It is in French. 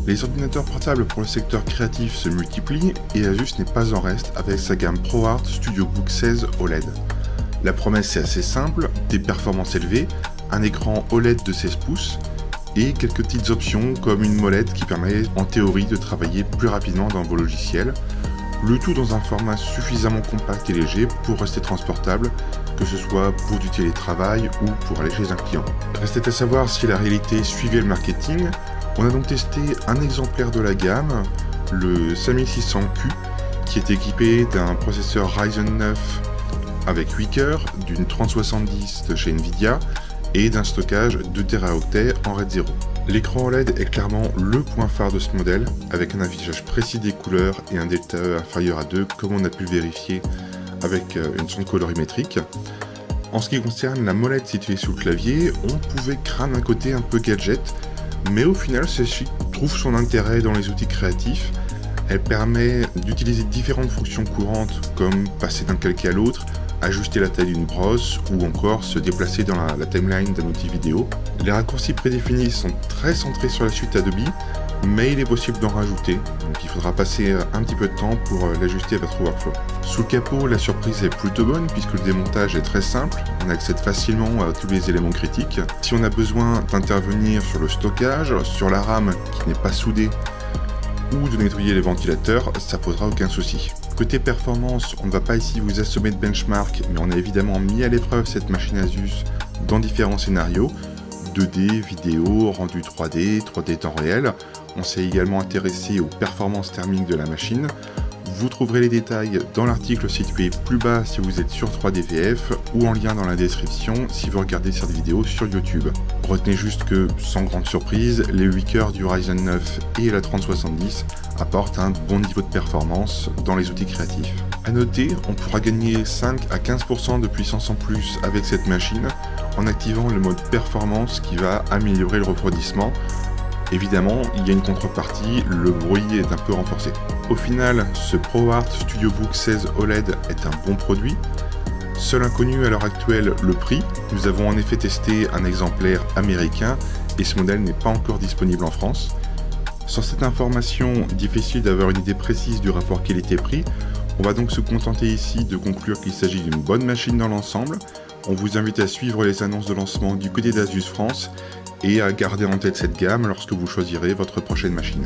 Les ordinateurs portables pour le secteur créatif se multiplient et Asus n'est pas en reste avec sa gamme ProArt StudioBook 16 OLED. La promesse est assez simple, des performances élevées, un écran OLED de 16 pouces et quelques petites options comme une molette qui permet en théorie de travailler plus rapidement dans vos logiciels, le tout dans un format suffisamment compact et léger pour rester transportable, que ce soit pour du télétravail ou pour aller chez un client. Restait à savoir si la réalité suivait le marketing. On a donc testé un exemplaire de la gamme, le 5600Q, qui est équipé d'un processeur Ryzen 9 avec 8 cœurs, d'une 3070 de chez Nvidia et d'un stockage 2 Teraoctets en RAID 0. L'écran OLED est clairement le point phare de ce modèle, avec un affichage précis des couleurs et un delta E inférieur à 2, comme on a pu le vérifier avec une sonde colorimétrique. En ce qui concerne la molette située sous le clavier, on pouvait craindre un côté un peu gadget, mais au final celle-ci trouve son intérêt dans les outils créatifs. Elle permet d'utiliser différentes fonctions courantes comme passer d'un clavier à l'autre, ajuster la taille d'une brosse ou encore se déplacer dans la timeline d'un outil vidéo. Les raccourcis prédéfinis sont très centrés sur la suite Adobe, mais il est possible d'en rajouter, donc il faudra passer un petit peu de temps pour l'ajuster à votre workflow. Sous le capot, la surprise est plutôt bonne puisque le démontage est très simple, on accède facilement à tous les éléments critiques. Si on a besoin d'intervenir sur le stockage, sur la RAM qui n'est pas soudée, ou de nettoyer les ventilateurs, ça posera aucun souci. Côté performance, on ne va pas ici vous assommer de benchmark, mais on a évidemment mis à l'épreuve cette machine Asus dans différents scénarios, 2D, vidéo, rendu 3D, 3D temps réel. On s'est également intéressé aux performances thermiques de la machine. Vous trouverez les détails dans l'article situé plus bas si vous êtes sur 3DVF ou en lien dans la description si vous regardez cette vidéo sur YouTube. Retenez juste que, sans grande surprise, les 8 cœurs du Ryzen 9 et la 3070 apportent un bon niveau de performance dans les outils créatifs. A noter, on pourra gagner 5 à 15% de puissance en plus avec cette machine en activant le mode performance qui va améliorer le refroidissement. Évidemment, il y a une contrepartie, le bruit est un peu renforcé. Au final, ce ProArt StudioBook 16 OLED est un bon produit. Seul inconnu à l'heure actuelle, le prix. Nous avons en effet testé un exemplaire américain et ce modèle n'est pas encore disponible en France. Sans cette information, difficile d'avoir une idée précise du rapport qualité-prix. On va donc se contenter ici de conclure qu'il s'agit d'une bonne machine dans l'ensemble. On vous invite à suivre les annonces de lancement du côté d'Asus France et à garder en tête cette gamme lorsque vous choisirez votre prochaine machine.